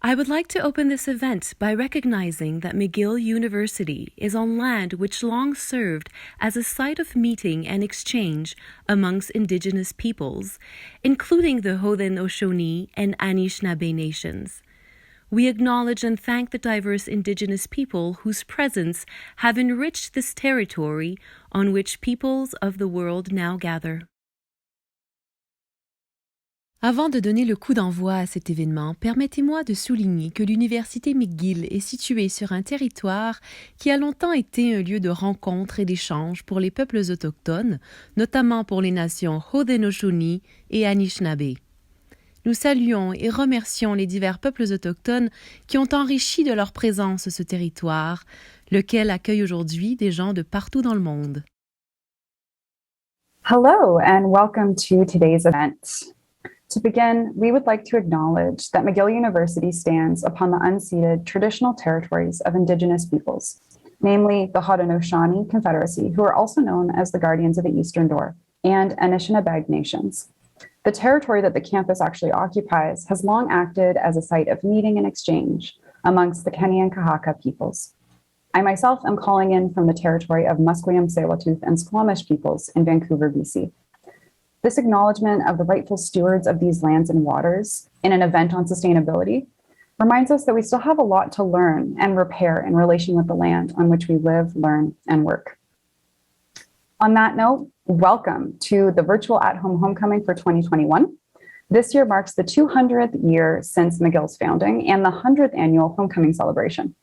I would like to open this event by recognizing that McGill University is on land which long served as a site of meeting and exchange amongst Indigenous peoples, including the Haudenosaunee and Anishinaabe nations. We acknowledge and thank the diverse Indigenous people whose presence have enriched this territory on which peoples of the world now gather. Avant de donner le coup d'envoi à cet événement, permettez-moi de souligner que l'Université McGill est située sur un territoire qui a longtemps été un lieu de rencontre et d'échange pour les peuples autochtones, notamment pour les nations Haudenosaunee et Anishinaabe. Nous saluons et remercions les divers peuples autochtones qui ont enrichi de leur présence ce territoire, lequel accueille aujourd'hui des gens de partout dans le monde. Hello and welcome to today's event. To begin, we would like to acknowledge that McGill University stands upon the unceded traditional territories of Indigenous peoples, namely the Haudenosaunee Confederacy, who are also known as the Guardians of the Eastern Door, and Anishinaabe nations. The territory that the campus actually occupies has long acted as a site of meeting and exchange amongst the Keni and Kahaka peoples. I myself am calling in from the territory of Musqueam, Tsleil-Waututh, and Squamish peoples in Vancouver, BC. This acknowledgement of the rightful stewards of these lands and waters in an event on sustainability reminds us that we still have a lot to learn and repair in relation with the land on which we live, learn, and work. On that note, welcome to the virtual at-home homecoming for 2021. This year marks the 200th year since McGill's founding and the 100th annual homecoming celebration.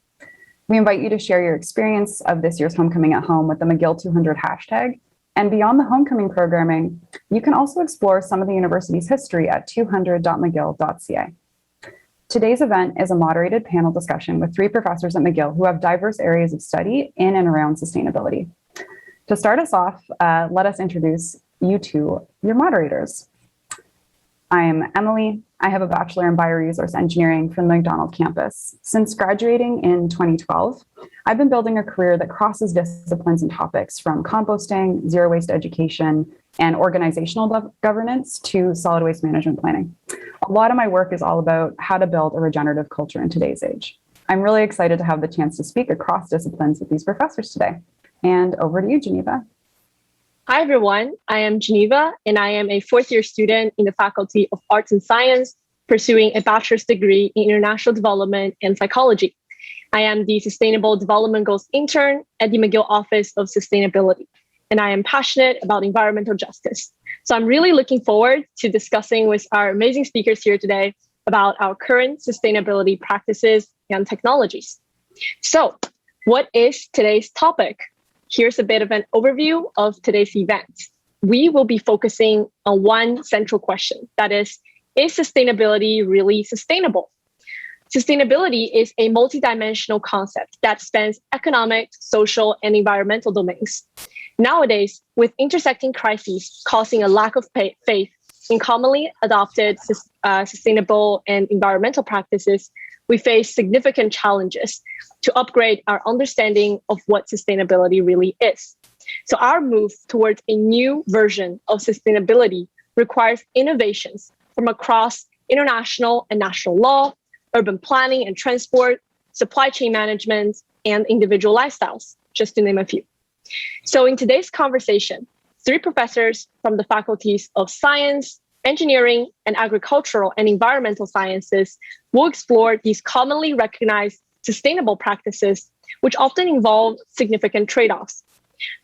We invite you to share your experience of this year's homecoming at home with the McGill200 hashtag. And beyond the homecoming programming, you can also explore some of the university's history at 200.mcgill.ca. Today's event is a moderated panel discussion with 3 professors at McGill who have diverse areas of study in and around sustainability. To start us off, let us introduce you to your moderators. I am Emily. I have a bachelor in bioresource engineering from the McDonald campus. Since graduating in 2012, I've been building a career that crosses disciplines and topics from composting, zero waste education, and organizational governance to solid waste management planning. A lot of my work is all about how to build a regenerative culture in today's age. I'm really excited to have the chance to speak across disciplines with these professors today. And over to you, Geneva. Hi, everyone. I am Geneva, and I am a fourth-year student in the Faculty of Arts and Science, pursuing a bachelor's degree in international development and psychology. I am the Sustainable Development Goals intern at the McGill Office of Sustainability, and I am passionate about environmental justice. So I'm really looking forward to discussing with our amazing speakers here today about our current sustainability practices and technologies. So, what is today's topic? Here's a bit of an overview of today's event. We will be focusing on one central question, that is sustainability really sustainable? Sustainability is a multidimensional concept that spans economic, social, and environmental domains. Nowadays, with intersecting crises causing a lack of faith in commonly adopted sustainable and environmental practices, we face significant challenges to upgrade our understanding of what sustainability really is. So our move towards a new version of sustainability requires innovations from across international and national law, urban planning and transport, supply chain management, and individual lifestyles, just to name a few. So in today's conversation, 3 professors from the faculties of science, engineering, and agricultural and environmental sciences will explore these commonly recognized sustainable practices, which often involve significant trade-offs.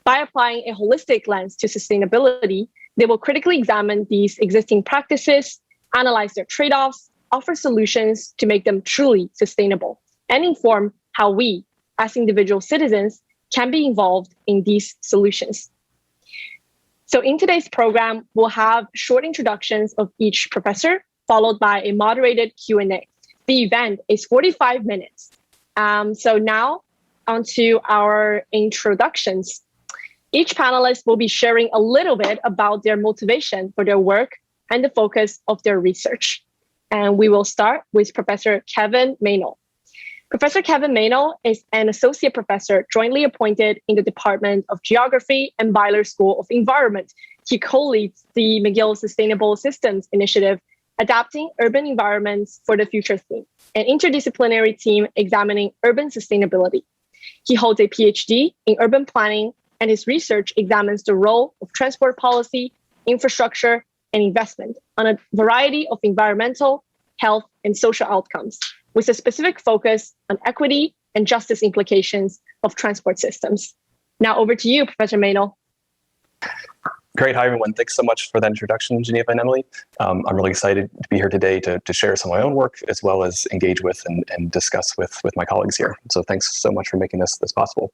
By applying a holistic lens to sustainability, they will critically examine these existing practices, analyze their trade-offs, offer solutions to make them truly sustainable, and inform how we, as individual citizens, can be involved in these solutions. So in today's program, we'll have short introductions of each professor, followed by a moderated Q&A. The event is 45 minutes. So now onto our introductions. Each panelist will be sharing a little bit about their motivation for their work and the focus of their research. And we will start with Professor Kevin Meynell. Professor Kevin Meynell is an associate professor jointly appointed in the Department of Geography and Byler School of Environment. He co-leads the McGill Sustainable Systems Initiative Adapting Urban Environments for the Future theme, an interdisciplinary team examining urban sustainability. He holds a PhD in urban planning, and his research examines the role of transport policy, infrastructure, and investment on a variety of environmental, health, and social outcomes, with a specific focus on equity and justice implications of transport systems. Now over to you, Professor Maynell. Great. Hi, everyone. Thanks so much for that introduction, Geneva and Emily. I'm really excited to be here today to share some of my own work, as well as engage with and discuss with my colleagues here. So thanks so much for making this possible.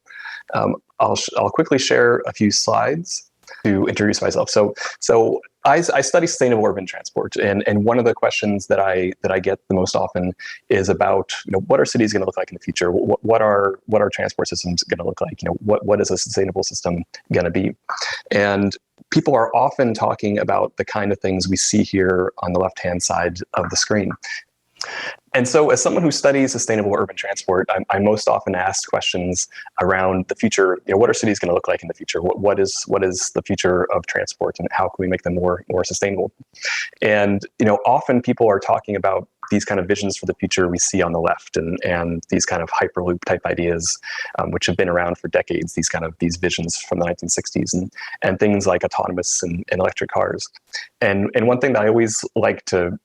I'll quickly share a few slides to introduce myself. So I study sustainable urban transport, and one of the questions that I get the most often is about, what are cities going to look like in the future? What are transport systems going to look like? What is a sustainable system going to be? And people are often talking about the kind of things we see here on the left-hand side of the screen. And so as someone who studies sustainable urban transport, I'm most often asked questions around the future. What are cities going to look like in the future? What is the future of transport, and how can we make them more sustainable? And often people are talking about these kind of visions for the future we see on the left, and these kind of hyperloop type ideas, which have been around for decades. These visions from the 1960s, and things like autonomous and electric cars. And one thing that I always like to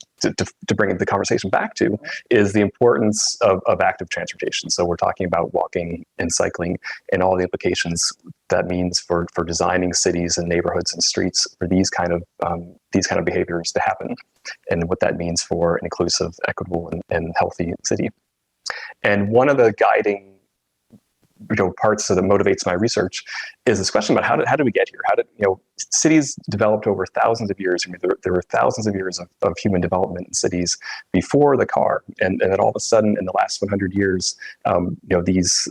bring the conversation back to is the importance of active transportation. So we're talking about walking and cycling, and all the implications that means for designing cities and neighborhoods and streets for these kind of behaviors to happen, and what that means for an inclusive, equitable, and healthy city. And one of the guiding parts that motivates my research is this question about how did we get here? How did cities developed over thousands of years? There were thousands of years of human development in cities before the car, and then all of a sudden, in the last 100 years,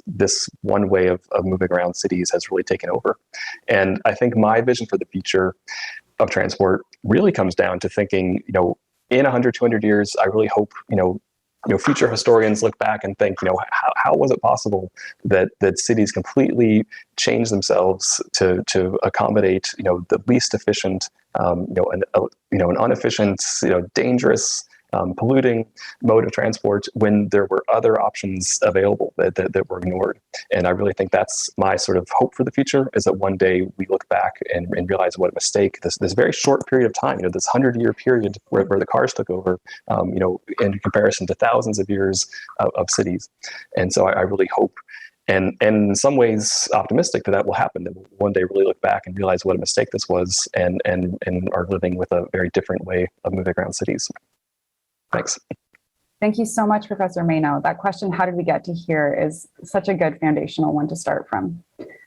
this one way of moving around cities has really taken over. And I think my vision for the future of transport really comes down to thinking, in 100, 200 years, I really hope future historians look back and think, how was it possible that cities completely changed themselves to accommodate, the least efficient, an inefficient, dangerous, polluting mode of transport, when there were other options available that were ignored. And I really think that's my sort of hope for the future, is that one day we look back and realize what a mistake this very short period of time, this 100-year period where the cars took over, in comparison to thousands of years of cities. And so I really hope, and in some ways optimistic, that will happen, that we'll one day really look back and realize what a mistake this was, and are living with a very different way of moving around cities. Thanks. Thank you so much, Professor Maynell. That question, how did we get to here, is such a good foundational one to start from.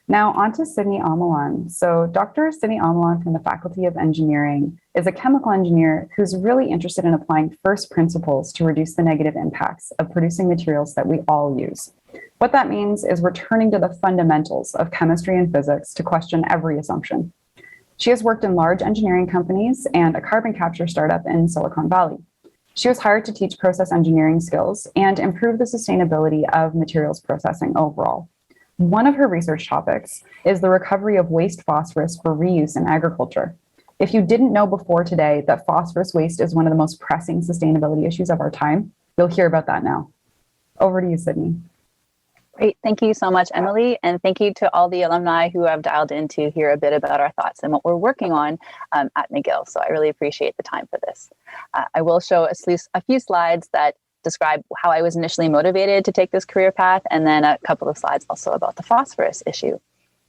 Now on to Sydney Amelan. So Dr. Sydney Amelan from the Faculty of Engineering is a chemical engineer who's really interested in applying first principles to reduce the negative impacts of producing materials that we all use. What that means is returning to the fundamentals of chemistry and physics to question every assumption. She has worked in large engineering companies and a carbon capture startup in Silicon Valley. She was hired to teach process engineering skills and improve the sustainability of materials processing overall. One of her research topics is the recovery of waste phosphorus for reuse in agriculture. If you didn't know before today that phosphorus waste is one of the most pressing sustainability issues of our time, you'll hear about that now. Over to you, Sydney. Great. Thank you so much, Emily. And thank you to all the alumni who have dialed in to hear a bit about our thoughts and what we're working on at McGill. So I really appreciate the time for this. I will show a few slides that describe how I was initially motivated to take this career path, and then a couple of slides also about the phosphorus issue.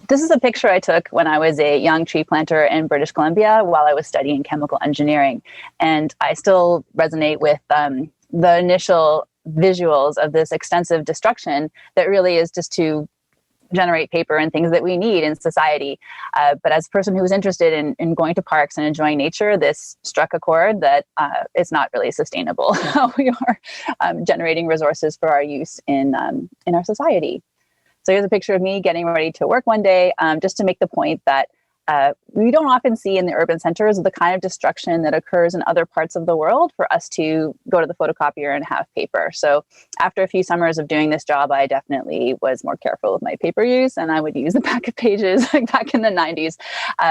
This is a picture I took when I was a young tree planter in British Columbia while I was studying chemical engineering. And I still resonate with the initial visuals of this extensive destruction that really is just to generate paper and things that we need in society. But as a person who was interested in going to parks and enjoying nature, this struck a chord that it's not really sustainable how we are generating resources for our use in our society. So here's a picture of me getting ready to work one day, just to make the point that we don't often see in the urban centers the kind of destruction that occurs in other parts of the world for us to go to the photocopier and have paper. So after a few summers of doing this job, I definitely was more careful with my paper use, and I would use the pack of pages like back in the 90s,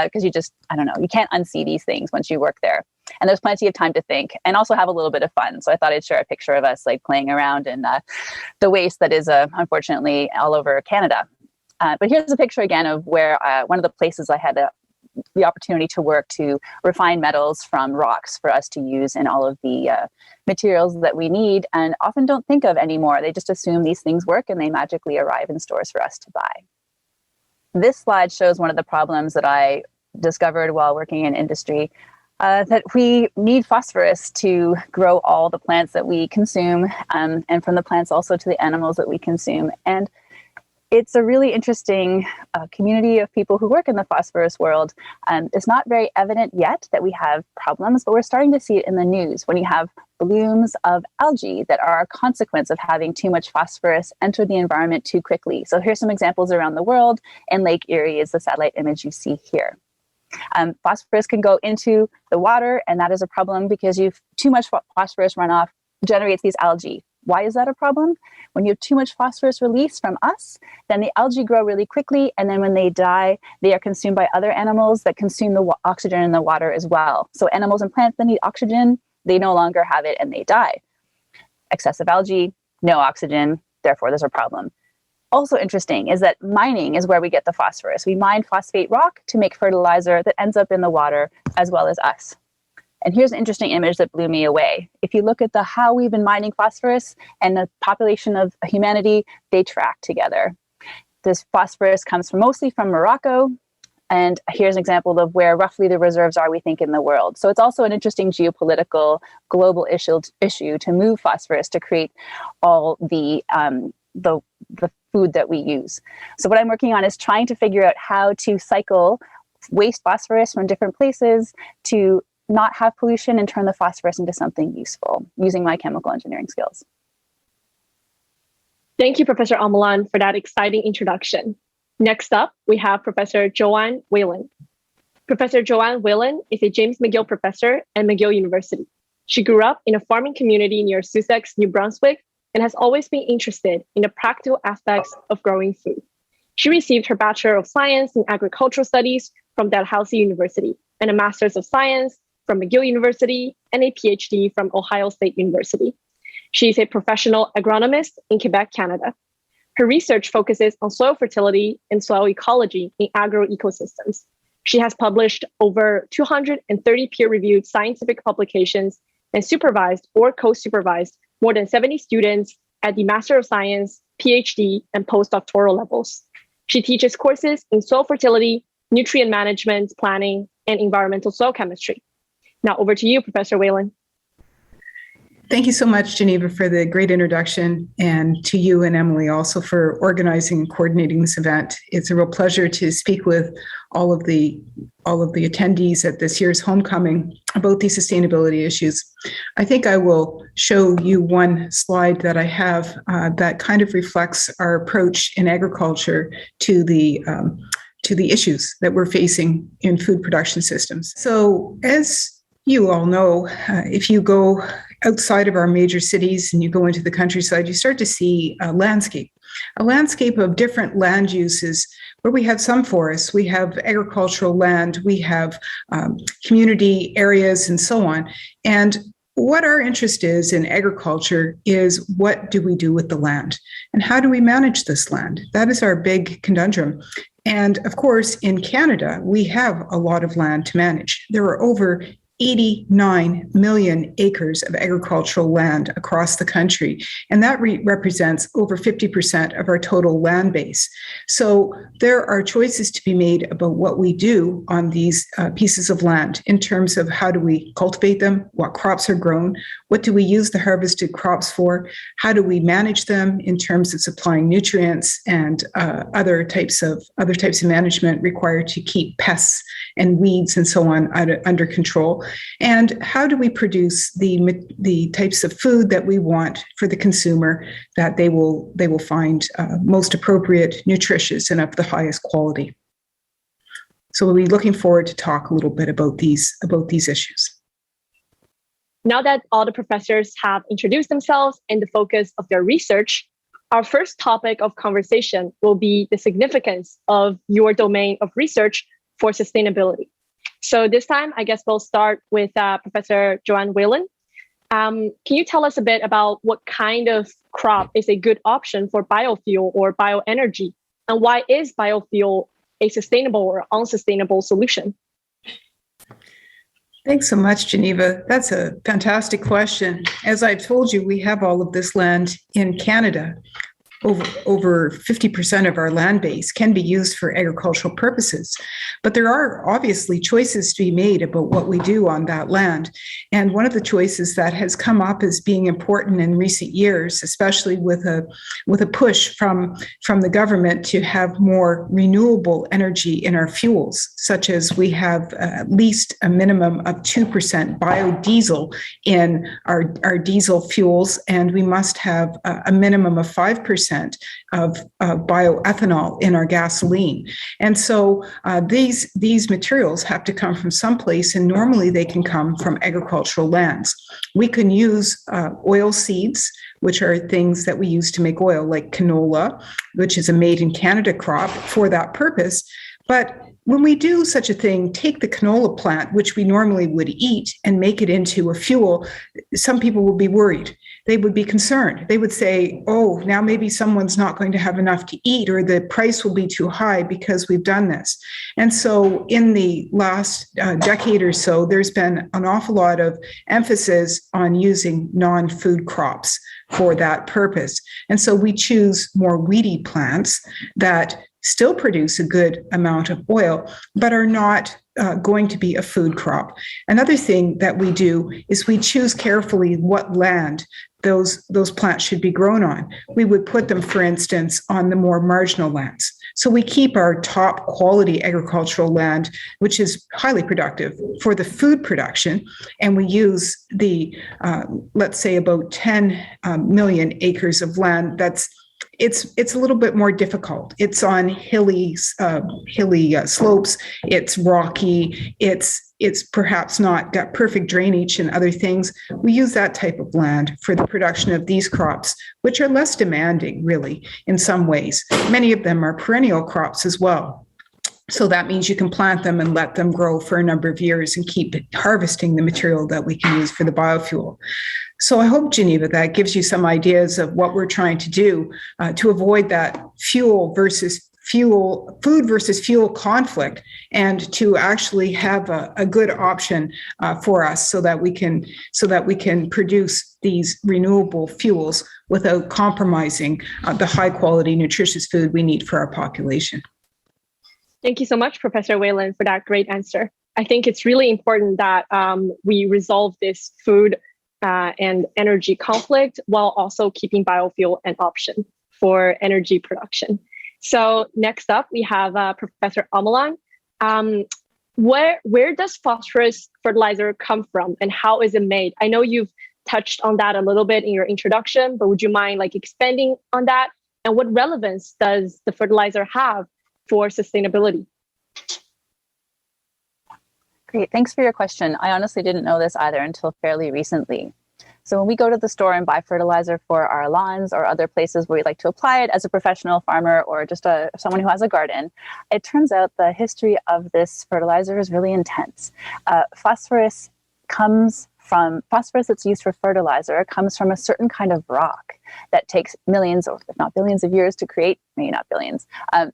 because you can't unsee these things once you work there. And there's plenty of time to think and also have a little bit of fun. So I thought I'd share a picture of us like playing around in the waste that is unfortunately all over Canada. But here's a picture again of where one of the places I had the opportunity to work to refine metals from rocks for us to use in all of the materials that we need and often don't think of anymore. They just assume these things work and they magically arrive in stores for us to buy. This slide shows one of the problems that I discovered while working in industry, that we need phosphorus to grow all the plants that we consume, and from the plants also to the animals that we consume. And it's a really interesting community of people who work in the phosphorus world. It's not very evident yet that we have problems, but we're starting to see it in the news when you have blooms of algae that are a consequence of having too much phosphorus enter the environment too quickly. So here's some examples around the world, and Lake Erie is the satellite image you see here. Phosphorus can go into the water, and that is a problem because you've too much phosphorus runoff generates these algae. Why is that a problem? When you have too much phosphorus released from us, then the algae grow really quickly, and then when they die, they are consumed by other animals that consume the oxygen in the water as well. So animals and plants that need oxygen, they no longer have it and they die. Excessive algae, no oxygen, therefore there's a problem. Also interesting is that mining is where we get the phosphorus. We mine phosphate rock to make fertilizer that ends up in the water as well as us. And here's an interesting image that blew me away. If you look at how we've been mining phosphorus and the population of humanity, they track together. This phosphorus comes mostly from Morocco. And here's an example of where roughly the reserves are, we think, in the world. So it's also an interesting geopolitical global issue to move phosphorus to create all the food that we use. So what I'm working on is trying to figure out how to cycle waste phosphorus from different places to not have pollution and turn the phosphorus into something useful using my chemical engineering skills. Thank you, Professor Amalan, for that exciting introduction. Next up, we have Professor Joanne Whalen. Professor Joanne Whalen is a James McGill professor at McGill University. She grew up in a farming community near Sussex, New Brunswick, and has always been interested in the practical aspects of growing food. She received her Bachelor of Science in Agricultural Studies from Dalhousie University and a Master's of Science from McGill University and a PhD from Ohio State University. She is a professional agronomist in Quebec, Canada. Her research focuses on soil fertility and soil ecology in agroecosystems. She has published over 230 peer-reviewed scientific publications and supervised or co-supervised more than 70 students at the Master of Science, PhD, and postdoctoral levels. She teaches courses in soil fertility, nutrient management, planning, and environmental soil chemistry. Now over to you, Professor Whalen. Thank you so much, Geneva, for the great introduction, and to you and Emily also for organizing and coordinating this event. It's a real pleasure to speak with all of the attendees at this year's homecoming about these sustainability issues. I think I will show you one slide that I have that kind of reflects our approach in agriculture to the issues that we're facing in food production systems. So as you all know, if you go outside of our major cities and you go into the countryside, you start to see a landscape of different land uses where we have some forests, we have agricultural land, we have community areas and so on. And what our interest is in agriculture is what do we do with the land and how do we manage this land? That is our big conundrum. And of course, in Canada, we have a lot of land to manage. There are over 89 million acres of agricultural land across the country, and that represents over 50% of our total land base. So there are choices to be made about what we do on these pieces of land in terms of how do we cultivate them, what crops are grown, what do we use the harvested crops for, how do we manage them in terms of supplying nutrients and other types of management required to keep pests and weeds and so on under control. And how do we produce the types of food that we want for the consumer that they will find most appropriate, nutritious, and of the highest quality? So we'll be looking forward to talk a little bit about these issues. Now that all the professors have introduced themselves and the focus of their research, our first topic of conversation will be the significance of your domain of research for sustainability. So this time, I guess we'll start with Professor Joanne Whalen. Can you tell us a bit about what kind of crop is a good option for biofuel or bioenergy? And why is biofuel a sustainable or unsustainable solution? Thanks so much, Geneva. That's a fantastic question. As I've told you, we have all of this land in Canada. Over 50% of our land base can be used for agricultural purposes. But there are obviously choices to be made about what we do on that land. And one of the choices that has come up as being important in recent years, especially with a push from the government to have more renewable energy in our fuels, such as we have at least a minimum of 2% biodiesel in our diesel fuels, and we must have a minimum of 5% of bioethanol in our gasoline. And so these materials have to come from someplace, and normally they can come from agricultural lands. We can use oil seeds, which are things that we use to make oil, like canola, which is a made in Canada crop for that purpose. But when we do such a thing, take the canola plant, which we normally would eat, and make it into a fuel, some people will be worried. They would be concerned. They would say, oh, now maybe someone's not going to have enough to eat, or the price will be too high because we've done this. And so in the last decade or so, there's been an awful lot of emphasis on using non-food crops for that purpose. And so we choose more weedy plants that still produce a good amount of oil, but are not going to be a food crop. Another thing that we do is we choose carefully what land those plants should be grown on. We would put them, for instance, on the more marginal lands. So we keep our top quality agricultural land, which is highly productive for the food production, and we use the, let's say, about 10 million acres of land it's a little bit more difficult. It's on hilly slopes. It's rocky. It's perhaps not got perfect drainage and other things. We use that type of land for the production of these crops, which are less demanding, really, in some ways. Many of them are perennial crops as well. So that means you can plant them and let them grow for a number of years and keep harvesting the material that we can use for the biofuel. So I hope, Geneva, that gives you some ideas of what we're trying to do to avoid that food versus fuel conflict, and to actually have a good option for us so that we can produce these renewable fuels without compromising the high quality, nutritious food we need for our population. Thank you so much, Professor Whalen, for that great answer. I think it's really important that we resolve this food and energy conflict while also keeping biofuel an option for energy production. So next up, we have Professor Amalan. Where does phosphorus fertilizer come from, and how is it made? I know you've touched on that a little bit in your introduction, but would you mind expanding on that? And what relevance does the fertilizer have for sustainability? Great, thanks for your question. I honestly didn't know this either until fairly recently. So when we go to the store and buy fertilizer for our lawns or other places where we like to apply it as a professional farmer or just someone who has a garden, it turns out the history of this fertilizer is really intense. Phosphorus that's used for fertilizer comes from a certain kind of rock that takes millions, or if not billions of years to create, maybe not billions,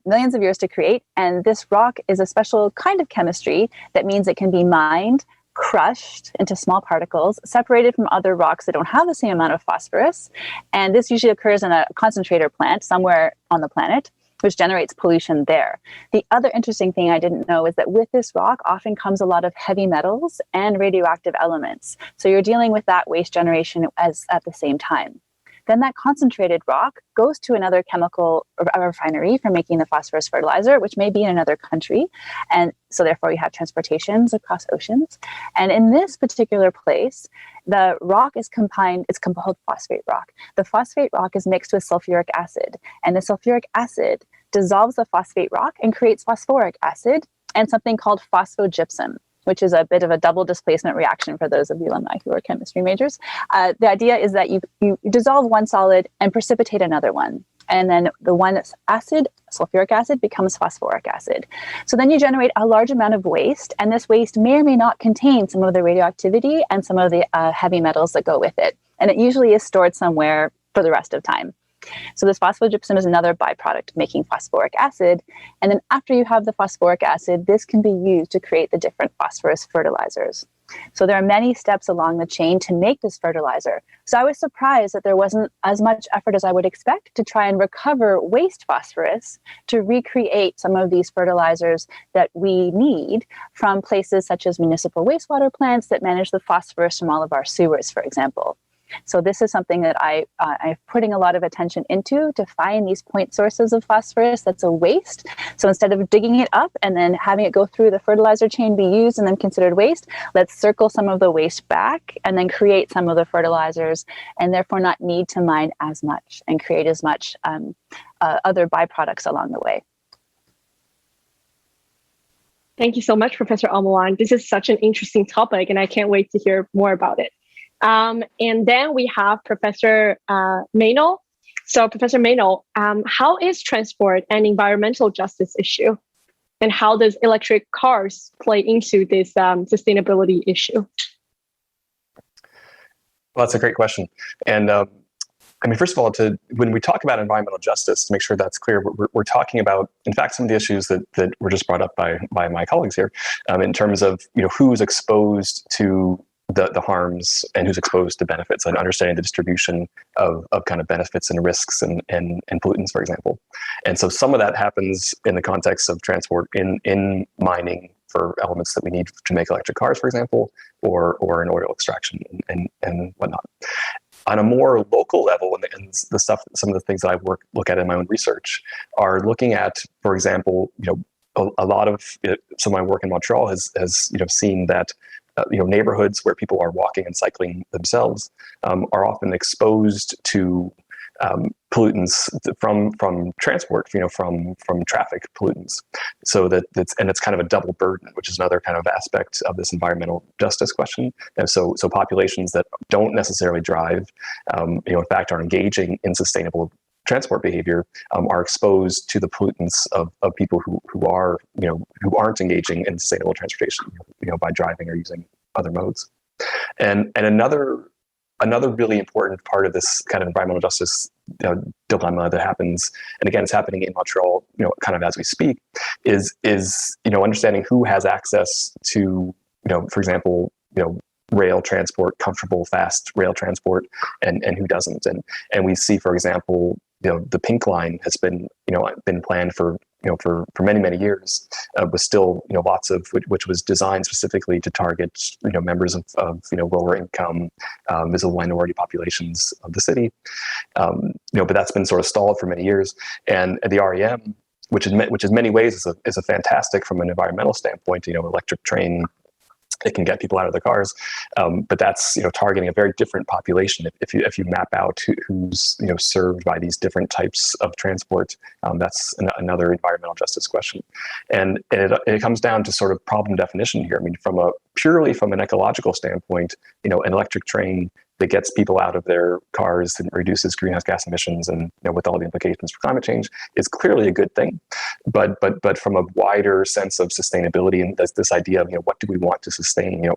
millions of years to create. And this rock is a special kind of chemistry that means it can be mined, crushed into small particles, separated from other rocks that don't have the same amount of phosphorus. And this usually occurs in a concentrator plant somewhere on the planet, which generates pollution there. The other interesting thing I didn't know is that with this rock often comes a lot of heavy metals and radioactive elements. So you're dealing with that waste generation at the same time. Then that concentrated rock goes to another chemical refinery for making the phosphorus fertilizer, which may be in another country. And so therefore you have transportations across oceans. And in this particular place, the rock is combined, it's called phosphate rock. The phosphate rock is mixed with sulfuric acid, and the sulfuric acid dissolves the phosphate rock and creates phosphoric acid and something called phosphogypsum, which is a bit of a double displacement reaction for those of the alumni who are chemistry majors. The idea is that you dissolve one solid and precipitate another one. and then the one that's acid, sulfuric acid, becomes phosphoric acid. So then you generate a large amount of waste, and this waste may or may not contain some of the radioactivity and some of the heavy metals that go with it. And it usually is stored somewhere for the rest of time. So this phosphogypsum is another byproduct of making phosphoric acid. And then after you have the phosphoric acid, this can be used to create the different phosphorus fertilizers. So there are many steps along the chain to make this fertilizer. So I was surprised that there wasn't as much effort as I would expect to try and recover waste phosphorus to recreate some of these fertilizers that we need from places such as municipal wastewater plants that manage the phosphorus from all of our sewers, for example. So this is something that I'm putting a lot of attention into, to find these point sources of phosphorus that's a waste. So instead of digging it up and then having it go through the fertilizer chain, be used and then considered waste, let's circle some of the waste back and then create some of the fertilizers, and therefore not need to mine as much and create as much other byproducts along the way. Thank you so much, Professor Almoan. This is such an interesting topic, and I can't wait to hear more about it. And then we have Professor Maynol. So Professor Maynol, how is transport an environmental justice issue? And how does electric cars play into this sustainability issue? Well, that's a great question. And first of all, when we talk about environmental justice, to make sure that's clear, we're talking about, in fact, some of the issues that were just brought up by my colleagues here, in terms of who's exposed to the harms and who's exposed to benefits, and understanding the distribution of kind of benefits and risks and pollutants, for example. And so some of that happens in the context of transport in mining for elements that we need to make electric cars, for example, or in oil extraction and whatnot. On a more local level, and the stuff, some of the things that I look at in my own research are looking at, for example, a lot of some of my work in Montreal has seen that neighborhoods where people are walking and cycling themselves are often exposed to pollutants from transport, from traffic pollutants. So it's kind of a double burden, which is another kind of aspect of this environmental justice question. And so populations that don't necessarily drive, in fact, are engaging in sustainable transport behavior, are exposed to the pollutants of people who aren't engaging in sustainable transportation, by driving or using other modes. And another really important part of this kind of environmental justice dilemma that happens, and again, it's happening in Montreal, kind of as we speak, is understanding who has access to, for example, rail transport, comfortable, fast rail transport, and who doesn't. And we see, for example, the Pink Line has been planned for many years, with still lots of which was designed specifically to target members of lower income, visible minority populations of the city, but that's been sort of stalled for many years. And the REM, which in many ways is a fantastic from an environmental standpoint, electric train. It can get people out of their cars, but that's targeting a very different population. If you map out who's served by these different types of transport, that's another environmental justice question, and it comes down to sort of problem definition here. Purely from an ecological standpoint, an electric train that gets people out of their cars and reduces greenhouse gas emissions, and with all the implications for climate change, is clearly a good thing. But from a wider sense of sustainability, and this idea of what do we want to sustain?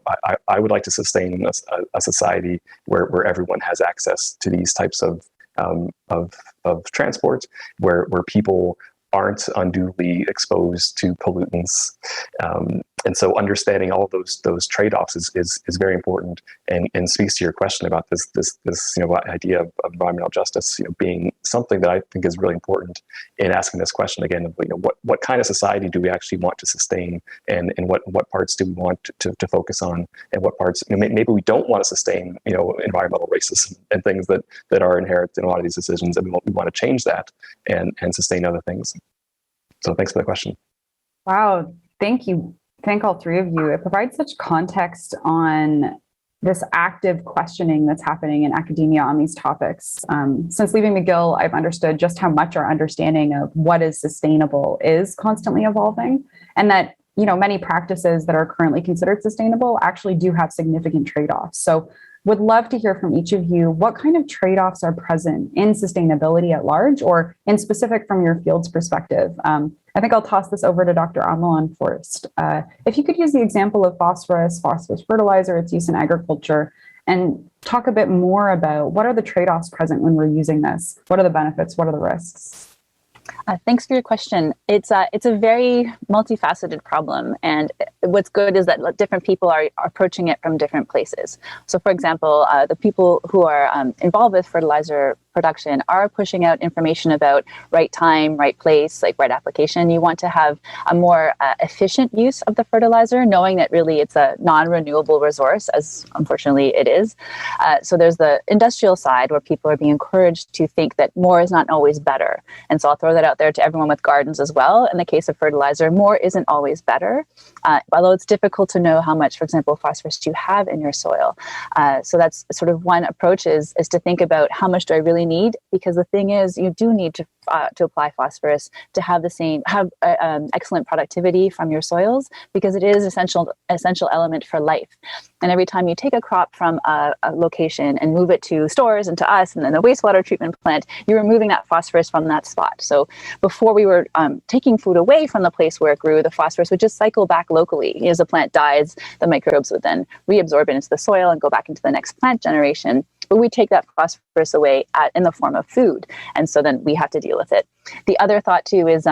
I would like to sustain a society where everyone has access to these types of transport, where people aren't unduly exposed to pollutants. And so understanding all of those trade-offs is very important, and speaks to your question about this idea of environmental justice being something that I think is really important in asking this question again of what kind of society do we actually want to sustain, and what parts do we want to focus on, and what parts maybe we don't want to sustain environmental racism and things that are inherent in a lot of these decisions, and we want to change that and sustain other things. So thanks for the question. Wow, thank you. Thank all three of you. It provides such context on this active questioning that's happening in academia on these topics. Since leaving McGill, I've understood just how much our understanding of what is sustainable is constantly evolving, and that many practices that are currently considered sustainable actually do have significant trade-offs. So would love to hear from each of you what kind of trade-offs are present in sustainability at large, or in specific from your field's perspective. I think I'll toss this over to Dr. Amelon first. If you could use the example of phosphorus fertilizer, its use in agriculture, and talk a bit more about what are the trade-offs present when we're using this? What are the benefits? What are the risks? Thanks for your question. It's a very multifaceted problem, and what's good is that different people are approaching it from different places. So, for example, the people who are involved with fertilizer production are pushing out information about right time, right place, like right application. You want to have a more efficient use of the fertilizer, knowing that really it's a non-renewable resource, as unfortunately it is. So there's the industrial side where people are being encouraged to think that more is not always better. And so I'll throw that out there to everyone with gardens as well. In the case of fertilizer, more isn't always better, although it's difficult to know how much, for example, phosphorus you have in your soil. So that's sort of one approach is to think about how much do I really need, because the thing is you do need to apply phosphorus to have excellent productivity from your soils, because it is essential element for life. And every time you take a crop from a location and move it to stores and to us and then the wastewater treatment plant, you're removing that phosphorus from that spot. So before we were taking food away from the place where it grew, the phosphorus would just cycle back locally. As the plant dies, the microbes would then reabsorb it into the soil and go back into the next plant generation. But we take that phosphorus away in the form of food. And so then we have to deal with it. The other thought too is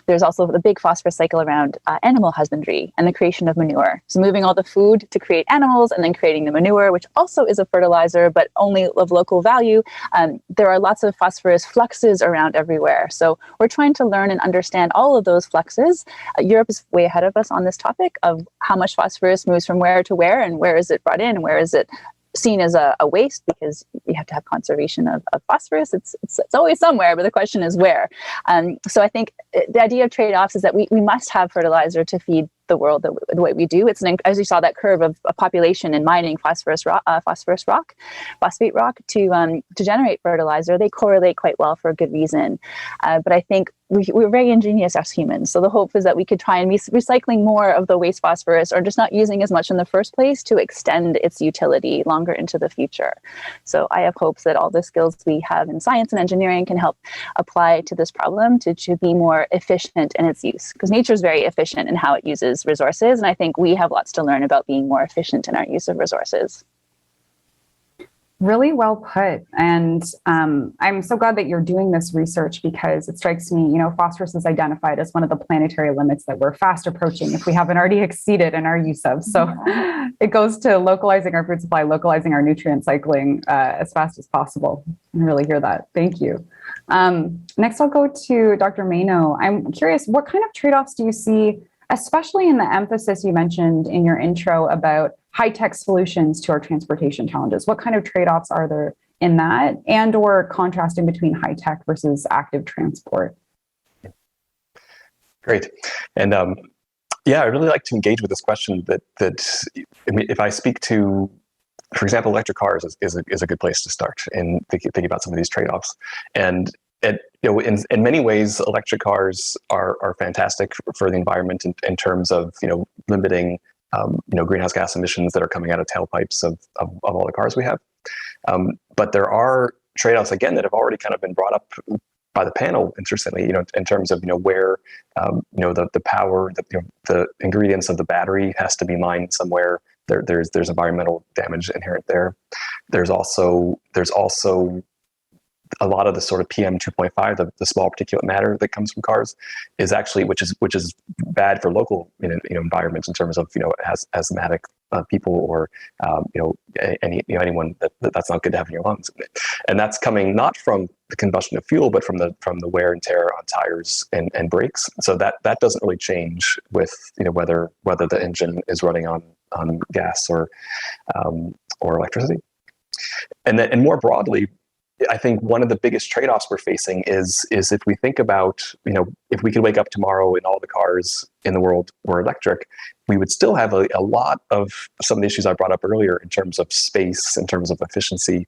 there's also the big phosphorus cycle around animal husbandry and the creation of manure. So moving all the food to create animals and then creating the manure, which also is a fertilizer, but only of local value. There are lots of phosphorus fluxes around everywhere. So we're trying to learn and understand all of those fluxes. Europe is way ahead of us on this topic of how much phosphorus moves from where to where, and where is it brought in, and where is it seen as a waste, because you have to have conservation of phosphorus. It's always somewhere, but the question is where. So I think the idea of trade-offs is that we must have fertilizer to feed the world the way we do. It's as you saw that curve of a population in mining phosphate rock to generate fertilizer. They correlate quite well for a good reason. But I think we're very ingenious as humans. So the hope is that we could try and be recycling more of the waste phosphorus, or just not using as much in the first place, to extend its utility longer into the future. So I have hopes that all the skills we have in science and engineering can help apply to this problem to be more efficient in its use, because nature is very efficient in how it uses resources. And I think we have lots to learn about being more efficient in our use of resources. Really well put. And I'm so glad that you're doing this research, because it strikes me, phosphorus is identified as one of the planetary limits that we're fast approaching if we haven't already exceeded in our use of. So it goes to localizing our food supply, localizing our nutrient cycling as fast as possible. I really hear that. Thank you. Next, I'll go to Dr. Mayno. I'm curious, what kind of trade-offs do you see, especially in the emphasis you mentioned in your intro about high-tech solutions to our transportation challenges? What kind of trade-offs are there in that, and or contrasting between high-tech versus active transport? Great. And I really like to engage with this question that if I speak to, for example, electric cars is a good place to start in thinking about some of these trade-offs. And in many ways, electric cars are fantastic for the environment in terms of limiting greenhouse gas emissions that are coming out of tailpipes of all the cars we have. But there are trade-offs again that have already kind of been brought up by the panel, interestingly, in terms of where the power, the ingredients of the battery has to be mined somewhere. There's environmental damage inherent there. There's also a lot of the sort of PM 2.5, the small particulate matter that comes from cars, is actually which is bad for local environments in terms of asthmatic people or anyone that's not good to have in your lungs, and that's coming not from the combustion of fuel but from the wear and tear on tires and brakes. So that doesn't really change with whether the engine is running on gas or electricity, and more broadly, I think one of the biggest trade-offs we're facing is if we think about, if we could wake up tomorrow and all the cars in the world were electric, we would still have a lot of some of the issues I brought up earlier in terms of space, in terms of efficiency.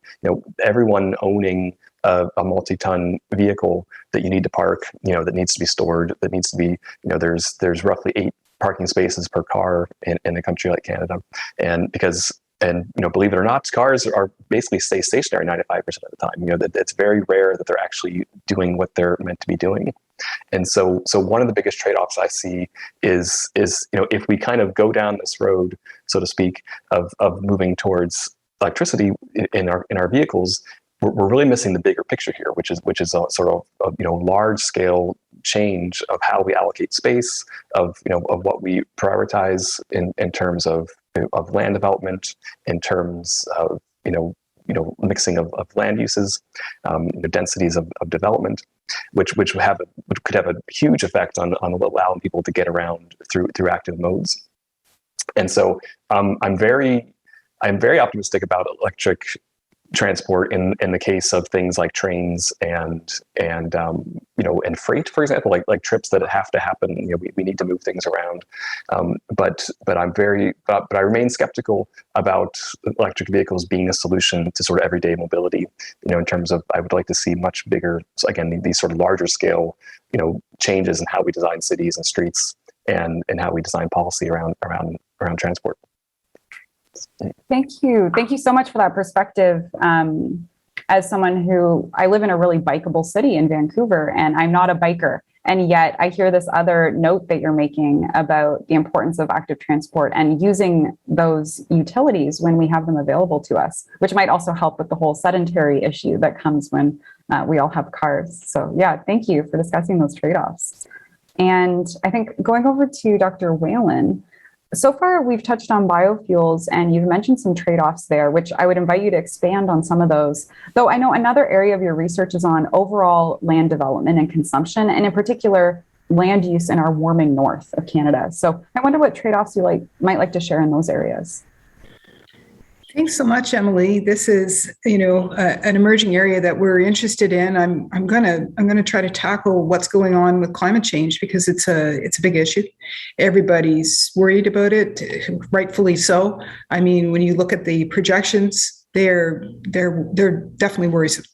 Everyone owning a multi-ton vehicle that you need to park, that needs to be stored, that needs to be, there's roughly 8 parking spaces per car in a country like Canada. And because believe it or not, cars are basically stay stationary 95% of the time. It's very rare that they're actually doing what they're meant to be doing. And so one of the biggest trade-offs I see is if we kind of go down this road, so to speak, of moving towards electricity in our vehicles, we're really missing the bigger picture here, which is a sort of large scale change of how we allocate space, of what we prioritize in terms of land development, in terms of mixing of land uses, the densities of development, which could have a huge effect on allowing people to get around through active modes. And so I'm very optimistic about electric transport in the case of things like trains and freight, for example, like trips that have to happen. We need to move things around, but I remain skeptical about electric vehicles being a solution to sort of everyday mobility. In terms of, I would like to see much bigger, again, these sort of larger scale changes in how we design cities and streets and how we design policy around transport. Thank you. Thank you so much for that perspective. As someone I live in a really bikeable city in Vancouver, and I'm not a biker. And yet I hear this other note that you're making about the importance of active transport and using those utilities when we have them available to us, which might also help with the whole sedentary issue that comes when we all have cars. So yeah, thank you for discussing those trade-offs. And I think going over to Dr. Whalen, so far, we've touched on biofuels, and you've mentioned some trade-offs there, which I would invite you to expand on some of those. Though I know another area of your research is on overall land development and consumption, and in particular, land use in our warming north of Canada. So I wonder what trade-offs you might like to share in those areas. Thanks so much, Emily. This is, an emerging area that we're interested in. I'm gonna try to tackle what's going on with climate change because it's a big issue. Everybody's worried about it, rightfully so. I mean, when you look at the projections, they're definitely worrisome.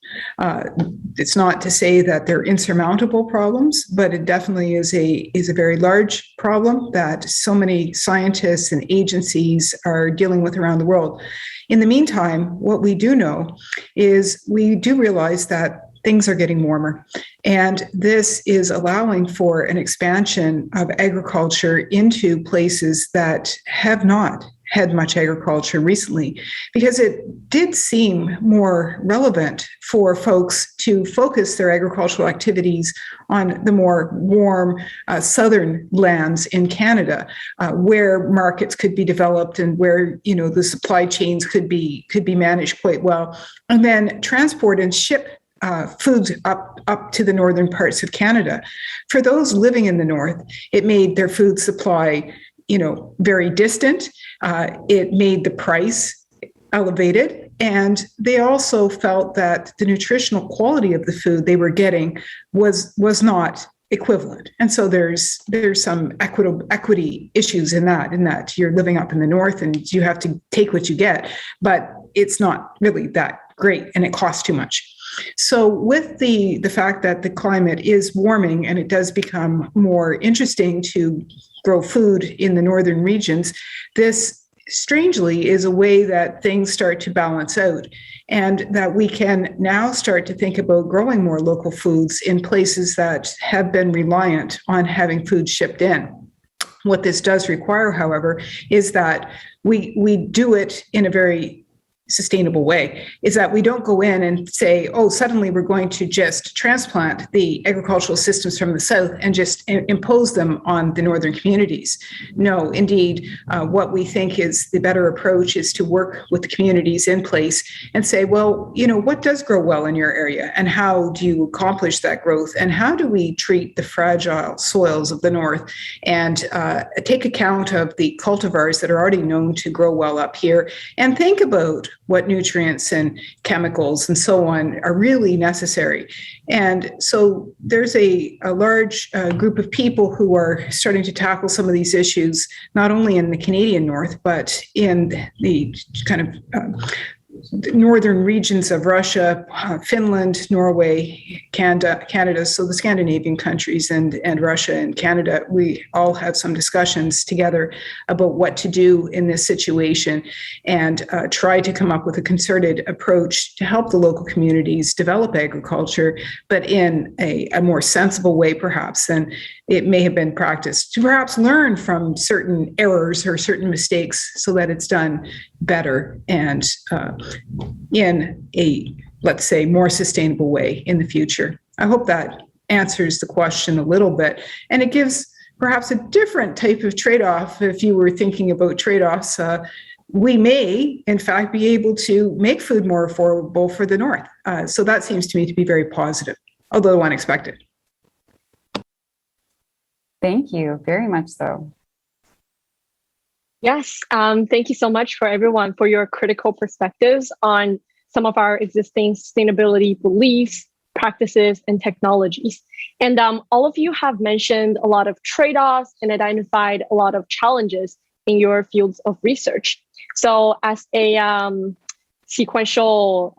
It's not to say that they're insurmountable problems, but it definitely is a very large problem that so many scientists and agencies are dealing with around the world. In the meantime, what we do know is we do realize that things are getting warmer. And this is allowing for an expansion of agriculture into places that have not had much agriculture recently, because it did seem more relevant for folks to focus their agricultural activities on the more warm southern lands in Canada, where markets could be developed and where the supply chains could be managed quite well, and then transport and ship food up to the northern parts of Canada. For those living in the north, it made their food supply very distant. It made the price elevated, and they also felt that the nutritional quality of the food they were getting was not equivalent. And so there's some equity issues in that you're living up in the north and you have to take what you get, but it's not really that great and it costs too much. So with the fact that the climate is warming and it does become more interesting to grow food in the northern regions, this strangely is a way that things start to balance out, and that we can now start to think about growing more local foods in places that have been reliant on having food shipped in. What this does require, however, is that we do it in a very sustainable way, is that we don't go in and say, oh, suddenly we're going to just transplant the agricultural systems from the south and just impose them on the northern communities. No, indeed, what we think is the better approach is to work with the communities in place and say, well, what does grow well in your area, and how do you accomplish that growth, and how do we treat the fragile soils of the north and take account of the cultivars that are already known to grow well up here, and think about what nutrients and chemicals and so on are really necessary. And so there's a large group of people who are starting to tackle some of these issues, not only in the Canadian North, but in the kind of northern regions of Russia, Finland, Norway, Canada, so the Scandinavian countries and Russia and Canada, we all have some discussions together about what to do in this situation and try to come up with a concerted approach to help the local communities develop agriculture, but in a more sensible way perhaps than it may have been practiced, to perhaps learn from certain errors or certain mistakes so that it's done better and in a, let's say, more sustainable way in the future. I hope that answers the question a little bit. And it gives perhaps a different type of trade-off. If you were thinking about trade-offs, we may, in fact, be able to make food more affordable for the North. So that seems to me to be very positive, although unexpected. Thank you, very much so. Yes, thank you so much for everyone for your critical perspectives on some of our existing sustainability beliefs, practices, and technologies. And all of you have mentioned a lot of trade-offs and identified a lot of challenges in your fields of research. So as a sequential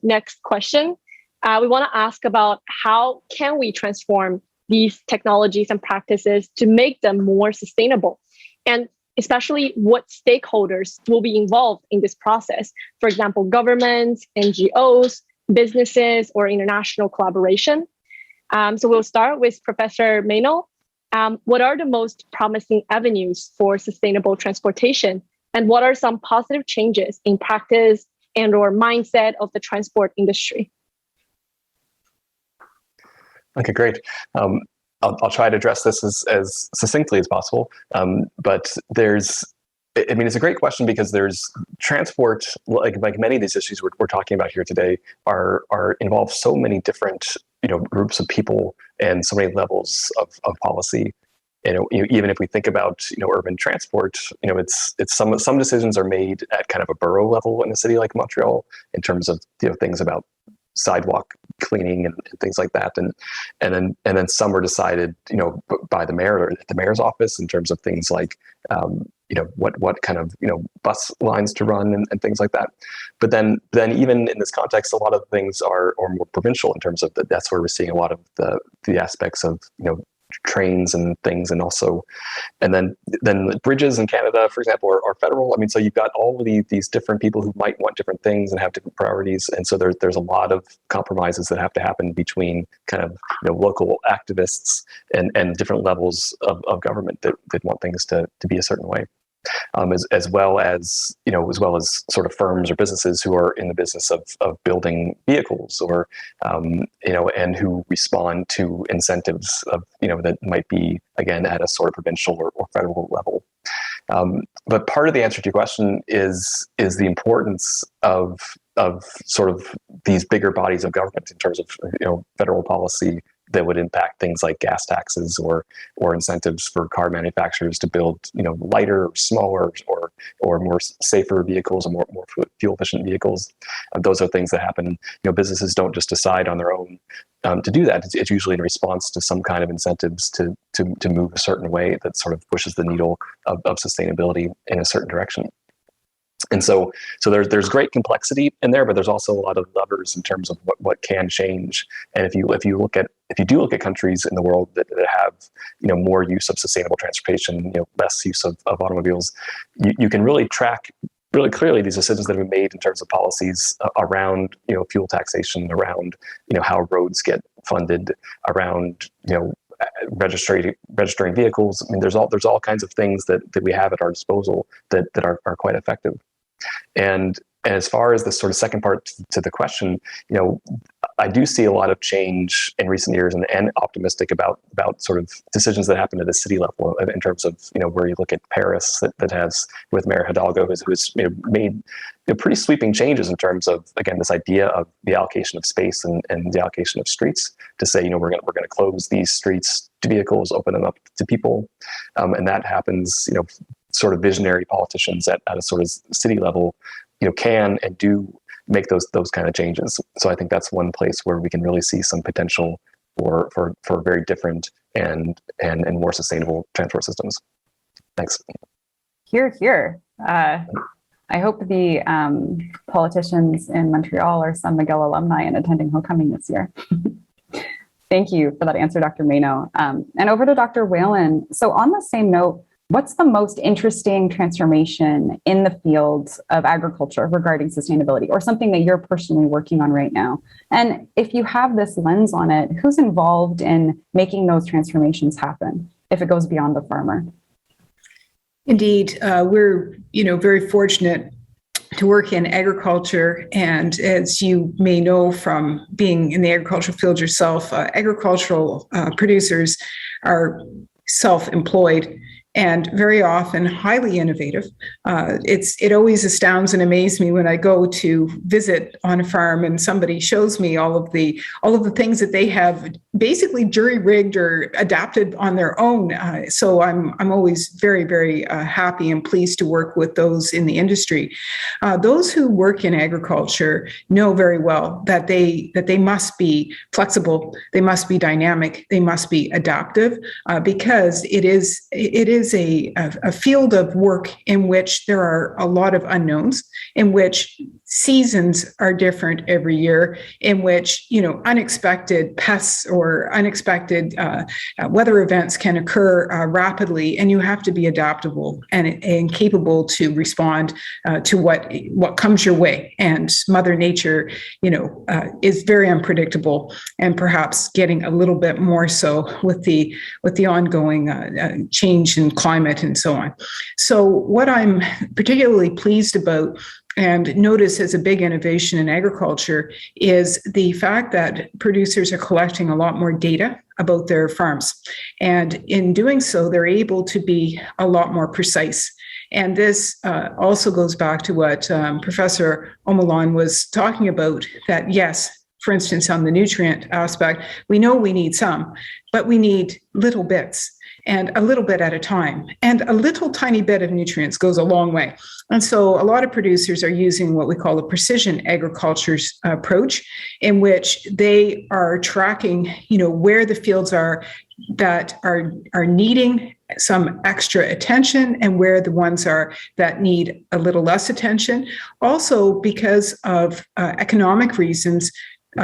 next question, we want to ask about how can we transform these technologies and practices to make them more sustainable? And especially what stakeholders will be involved in this process. For example, governments, NGOs, businesses, or international collaboration. So we'll start with Professor Maynell. What are the most promising avenues for sustainable transportation? And what are some positive changes in practice and or mindset of the transport industry? Okay, great. I'll try to address this as succinctly as possible. But it's a great question because there's transport, like many of these issues we're talking about here today, are involve so many different groups of people and so many levels of policy. Even if we think about urban transport, it's some decisions are made at kind of a borough level in a city like Montreal in terms of things about sidewalk cleaning and things like that, and then some are decided by the mayor or the mayor's office in terms of things like what kind of bus lines to run and things like that. But then even in this context, a lot of things are more provincial in terms of that's where we're seeing a lot of the aspects of trains and things, and also and then bridges in Canada, for example, are federal. So you've got all of these different people who might want different things and have different priorities, and so there's a lot of compromises that have to happen between kind of local activists and different levels of government that want things to be a certain way. As well as sort of firms or businesses who are in the business of building vehicles or and who respond to incentives of that might be again at a sort of provincial or federal level. But part of the answer to your question is the importance of sort of these bigger bodies of government in terms of federal policy that would impact things like gas taxes or incentives for car manufacturers to build lighter, smaller, or more safer vehicles or more fuel efficient vehicles. Those are things that happen. Businesses don't just decide on their own to do that. It's usually in response to some kind of incentives to move a certain way that sort of pushes the needle of sustainability in a certain direction. And so there's great complexity in there, but there's also a lot of levers in terms of what can change. And if you do look at countries in the world that have more use of sustainable transportation, less use of automobiles, you can really track really clearly these decisions that have been made in terms of policies around fuel taxation, around how roads get funded, around registering vehicles. There's all kinds of things that we have at our disposal that are quite effective. And as far as the sort of second part to the question, I do see a lot of change in recent years and optimistic about sort of decisions that happen at the city level in terms of, where you look at Paris that has with Mayor Hidalgo, who's made pretty sweeping changes in terms of, again, this idea of the allocation of space and the allocation of streets to say, we're going to close these streets to vehicles, open them up to people. And that happens, sort of visionary politicians at a sort of city level, can and do make those kind of changes. So I think that's one place where we can really see some potential for very different and more sustainable transport systems. Thanks. Here. I hope the politicians in Montreal are some McGill alumni and attending homecoming this year. Thank you for that answer, Dr. Mayno. And over to Dr. Whalen. So on the same note, what's the most interesting transformation in the field of agriculture regarding sustainability, or something that you're personally working on right now? And if you have this lens on it, who's involved in making those transformations happen if it goes beyond the farmer? Indeed, we're very fortunate to work in agriculture, and as you may know from being in the agricultural field yourself, agricultural producers are self-employed and very often highly innovative. It always astounds and amazes me when I go to visit on a farm and somebody shows me all of the things that they have basically jury-rigged or adapted on their own. So I'm always very, very happy and pleased to work with those in the industry. Those who work in agriculture know very well that they must be flexible, they must be dynamic, they must be adaptive, because it is a field of work in which there are a lot of unknowns, in which seasons are different every year, in which unexpected pests or unexpected weather events can occur rapidly, and you have to be adaptable and capable to respond to what comes your way. And Mother Nature, is very unpredictable, and perhaps getting a little bit more so with the ongoing change in climate and so on. So what I'm particularly pleased about and notice as a big innovation in agriculture is the fact that producers are collecting a lot more data about their farms. And in doing so, they're able to be a lot more precise. And this also goes back to what Professor Omalon was talking about, that yes, for instance, on the nutrient aspect, we know we need some, but we need little bits, and a little bit at a time. And a little tiny bit of nutrients goes a long way. And so a lot of producers are using what we call a precision agriculture approach, in which they are tracking, where the fields are that are needing some extra attention and where the ones are that need a little less attention. Also, because of economic reasons,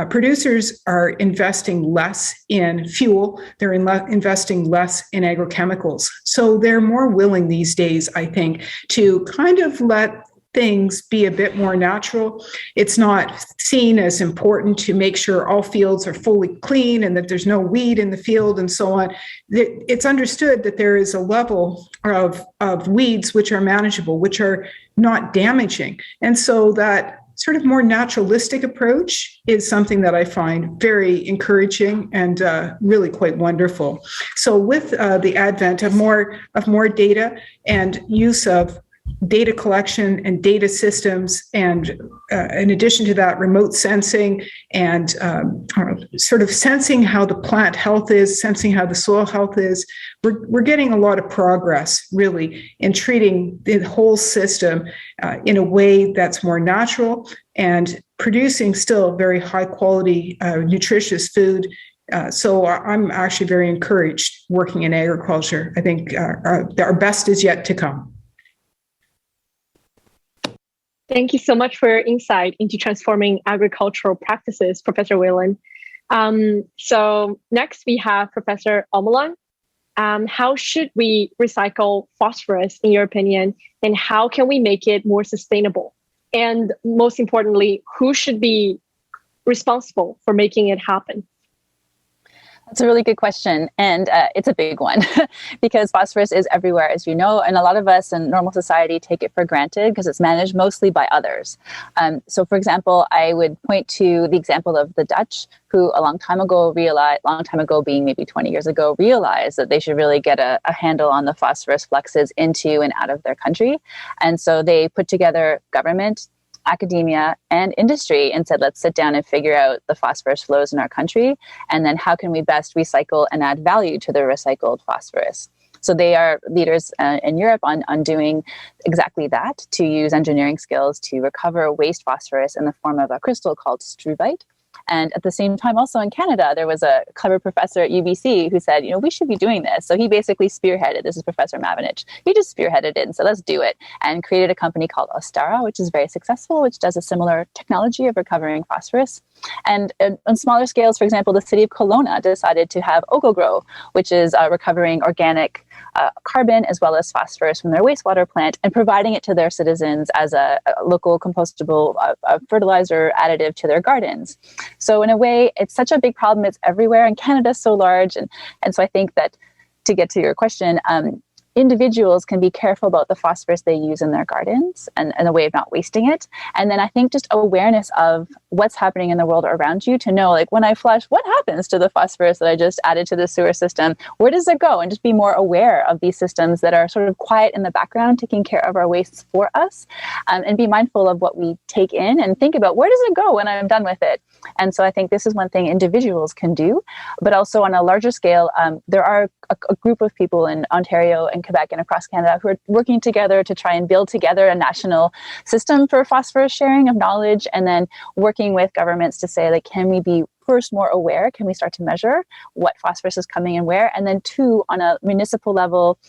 producers are investing less in fuel, they're investing less in agrochemicals. So they're more willing these days, I think, to kind of let things be a bit more natural. It's not seen as important to make sure all fields are fully clean and that there's no weed in the field and so on. It's understood that there is a level of weeds which are manageable, which are not damaging. And so that sort of more naturalistic approach is something that I find very encouraging and really quite wonderful. So with the advent of more data and use of data collection and data systems, and in addition to that, remote sensing and sort of sensing how the plant health is, sensing how the soil health is, we're getting a lot of progress really in treating the whole system in a way that's more natural and producing still very high quality, nutritious food. So I'm actually very encouraged working in agriculture. I think our best is yet to come. Thank you so much for your insight into transforming agricultural practices, Professor Whalen. So next we have Professor Omalon. How should we recycle phosphorus, in your opinion, and how can we make it more sustainable? And most importantly, who should be responsible for making it happen? That's a really good question. And it's a big one because phosphorus is everywhere, as you know, and a lot of us in normal society take it for granted because it's managed mostly by others. So for example, I would point to the example of the Dutch, who a long time ago being maybe 20 years ago, realized that they should really get a handle on the phosphorus fluxes into and out of their country. And so they put together government, academia, and industry and said, let's sit down and figure out the phosphorus flows in our country, and then how can we best recycle and add value to the recycled phosphorus. So they are leaders in Europe on doing exactly that, to use engineering skills to recover waste phosphorus in the form of a crystal called struvite. And at the same time, also in Canada, there was a clever professor at UBC who said, we should be doing this. So he basically spearheaded, this is Professor Mavinich, he just spearheaded it and said, let's do it, and created a company called Ostara, which is very successful, which does a similar technology of recovering phosphorus. And on smaller scales, for example, the city of Kelowna decided to have OcoGrow, which is recovering organic carbon as well as phosphorus from their wastewater plant and providing it to their citizens as a local compostable fertilizer additive to their gardens. So in a way, it's such a big problem. It's everywhere, and Canada's so large. And so I think that, to get to your question, individuals can be careful about the phosphorus they use in their gardens and a way of not wasting it. And then I think just awareness of what's happening in the world around you, to know, like, when I flush, what happens to the phosphorus that I just added to the sewer system? Where does it go? And just be more aware of these systems that are sort of quiet in the background, taking care of our wastes for us, and be mindful of what we take in and think about, where does it go when I'm done with it? And so I think this is one thing individuals can do, but also on a larger scale, there are a group of people in Ontario and Quebec and across Canada who are working together to try and build together a national system for phosphorus sharing of knowledge, and then working with governments to say, like, can we be first more aware? Can we start to measure what phosphorus is coming and where? And then two, on a municipal level,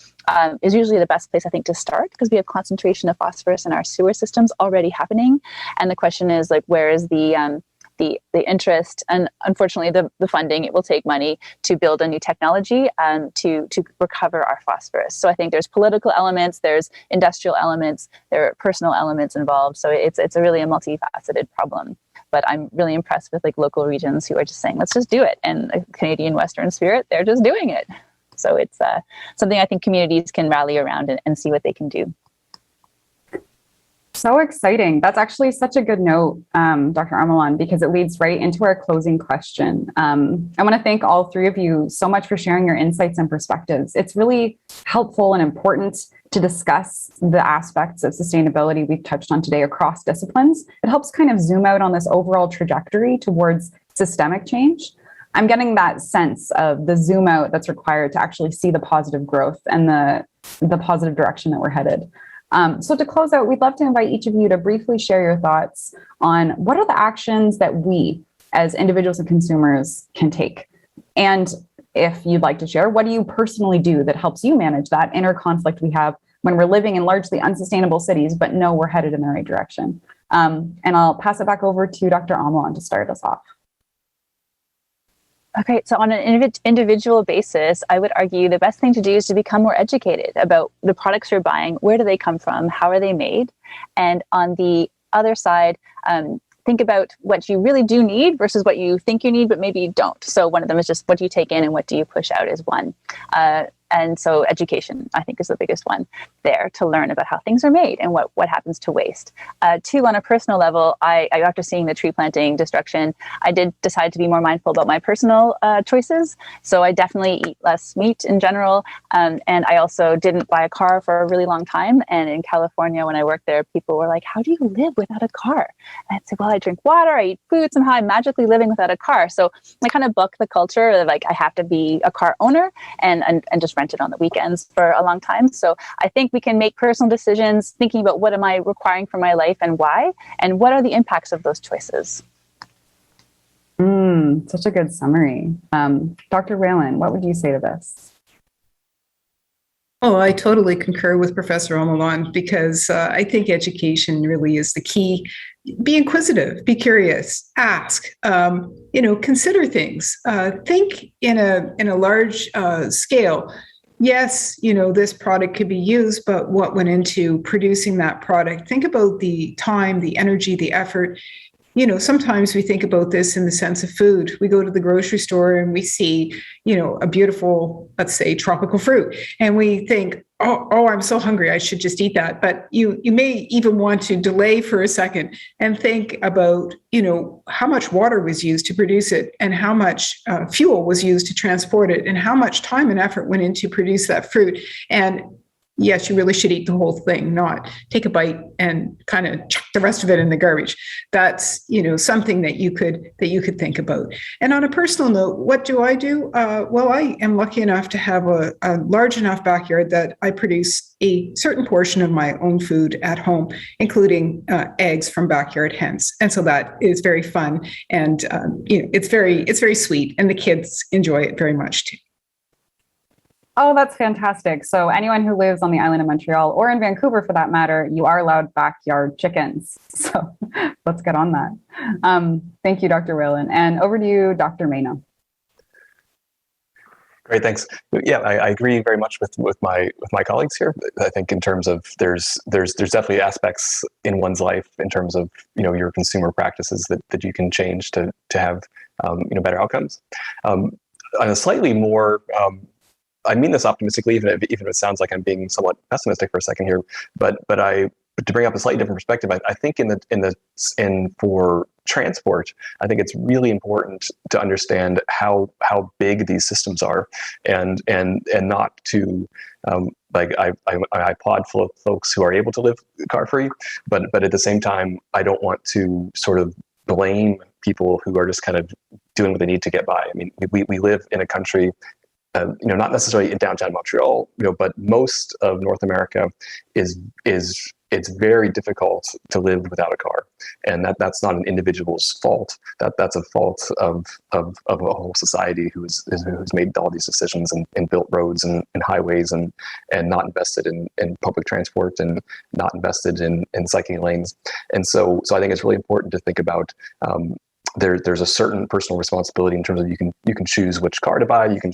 is usually the best place, I think, to start, because we have concentration of phosphorus in our sewer systems already happening. And the question is, like, where is the interest and, unfortunately, the funding? It will take money to build a new technology to recover our phosphorus. So I think there's political elements, there's industrial elements, there are personal elements involved. So it's a really a multifaceted problem. But I'm really impressed with, like, local regions who are just saying, let's just do it. And the Canadian Western spirit, they're just doing it. So it's something I think communities can rally around and see what they can do. So exciting. That's actually such a good note, Dr. Amelon, because it leads right into our closing question. I want to thank all three of you so much for sharing your insights and perspectives. It's really helpful and important to discuss the aspects of sustainability we've touched on today across disciplines. It helps kind of zoom out on this overall trajectory towards systemic change. I'm getting that sense of the zoom out that's required to actually see the positive growth and the positive direction that we're headed. So to close out, we'd love to invite each of you to briefly share your thoughts on what are the actions that we as individuals and consumers can take. And if you'd like to share, what do you personally do that helps you manage that inner conflict we have when we're living in largely unsustainable cities, but know we're headed in the right direction? And I'll pass it back over to Dr. Amelon to start us off. Okay, so on an individual basis, I would argue the best thing to do is to become more educated about the products you're buying. Where do they come from? How are they made? And on the other side, think about what you really do need versus what you think you need, but maybe you don't. So one of them is just what do you take in and what do you push out is one. And so education, I think, is the biggest one there, to learn about how things are made and what happens to waste. Two, on a personal level, after seeing the tree planting destruction, I did decide to be more mindful about my personal choices. So I definitely eat less meat in general. And I also didn't buy a car for a really long time. And in California, when I worked there, people were like, how do you live without a car? And I'd say, well, I drink water, I eat food, somehow I'm magically living without a car. So I kind of bucked the culture of, like, I have to be a car owner and just rented on the weekends for a long time. So I think we can make personal decisions thinking about what am I requiring for my life and why, and what are the impacts of those choices. Such a good summary. Dr. Whalen, what would you say to this? Oh, I totally concur with Professor Amelon, because I think education really is the key. Be inquisitive, be curious, ask, consider things, think in a large scale. Yes, this product could be used, but what went into producing that product? Think about the time, the energy, the effort. Sometimes we think about this in the sense of food. We go to the grocery store and we see, a beautiful, let's say, tropical fruit. And we think, oh, I'm so hungry, I should just eat that. But you may even want to delay for a second and think about, how much water was used to produce it, and how much fuel was used to transport it, and how much time and effort went into produce that fruit. And yes, you really should eat the whole thing, not take a bite and kind of chuck the rest of it in the garbage. That's, something that you could think about. And on a personal note, what do? Well, I am lucky enough to have a large enough backyard that I produce a certain portion of my own food at home, including eggs from backyard hens. And so that is very fun. And, it's very sweet. And the kids enjoy it very much too. Oh, that's fantastic. So anyone who lives on the island of Montreal or in Vancouver for that matter, you are allowed backyard chickens. So let's get on that. Thank you, Dr. Whalen. And over to you, Dr. Mena. Great, thanks. Yeah, I agree very much with my colleagues here. I think in terms of there's definitely aspects in one's life in terms of your consumer practices that you can change to have better outcomes. On a slightly more I mean this optimistically, even if it sounds like I'm being somewhat pessimistic for a second here. But to bring up a slightly different perspective, I think for transport, I think it's really important to understand how big these systems are, and not to I applaud folks who are able to live car free, but at the same time, I don't want to sort of blame people who are just kind of doing what they need to get by. I mean, we live in a country. Not necessarily in downtown Montreal, but most of North America it's very difficult to live without a car, and that's not an individual's fault. That's a fault of a whole society who's made all these decisions and built roads and highways and not invested in public transport and not invested in cycling lanes. And so I think it's really important to think about. There's a certain personal responsibility in terms of you can choose which car to buy. You can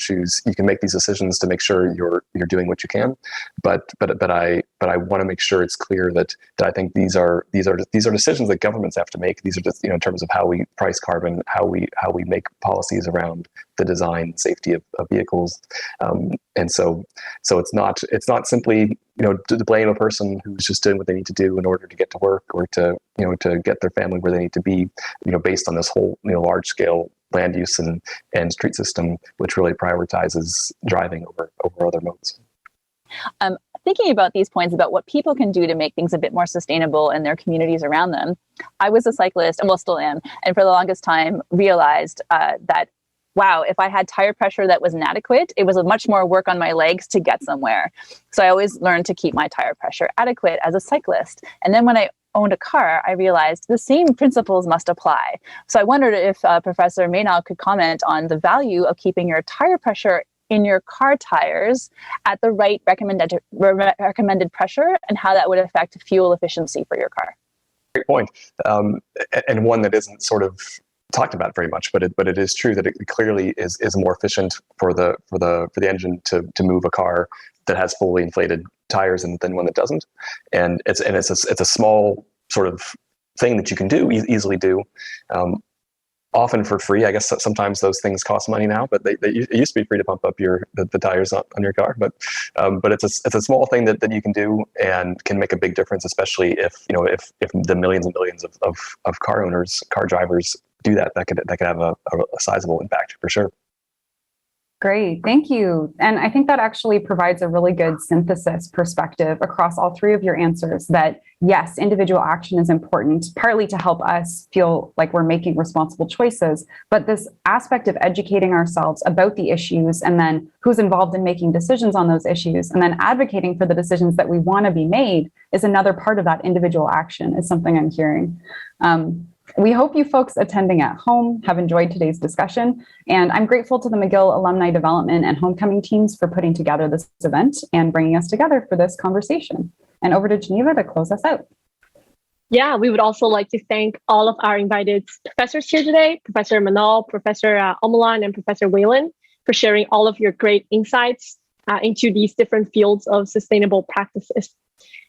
make these decisions to make sure you're doing what you can. But I want to make sure it's clear that I think these are decisions that governments have to make. These are just in terms of how we price carbon, how we make policies around the design and safety of vehicles. And so it's not simply to blame a person who's just doing what they need to do in order to get to work or to get their family where they need to be, based on this whole large scale land use and street system, which really prioritizes driving over other modes. Thinking about these points about what people can do to make things a bit more sustainable in their communities around them, I was a cyclist, and still am, and for the longest time realized that wow, if I had tire pressure that was inadequate, it was much more work on my legs to get somewhere. So I always learned to keep my tire pressure adequate as a cyclist. And then when I owned a car, I realized the same principles must apply. So I wondered if Professor Mena could comment on the value of keeping your tire pressure in your car tires at the right recommended pressure and how that would affect fuel efficiency for your car. Great point. And one that isn't sort of talked about very much, but it is true that it clearly is more efficient for the engine to move a car that has fully inflated tires than one that doesn't. And it's a small sort of thing that you can do easily do, often for free. I guess sometimes those things cost money now, but it used to be free to pump up the tires on your car. But it's a small thing that you can do and can make a big difference, especially if the millions and millions of car drivers do that could have a sizable impact for sure. Great, thank you. And I think that actually provides a really good synthesis perspective across all three of your answers that yes, individual action is important, partly to help us feel like we're making responsible choices, but this aspect of educating ourselves about the issues and then who's involved in making decisions on those issues and then advocating for the decisions that we want to be made is another part of that individual action, is something I'm hearing. We hope you folks attending at home have enjoyed today's discussion, and I'm grateful to the McGill Alumni Development and Homecoming teams for putting together this event and bringing us together for this conversation. And over to Geneva to close us out. Yeah, we would also like to thank all of our invited professors here today, Professor Manal, Professor Omalan, and Professor Whalen, for sharing all of your great insights into these different fields of sustainable practices.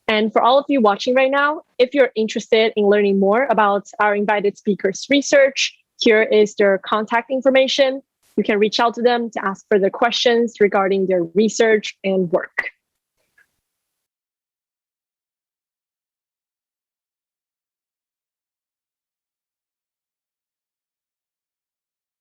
And for all of you watching right now, if you're interested in learning more about our invited speakers' research, here is their contact information. You can reach out to them to ask further questions regarding their research and work.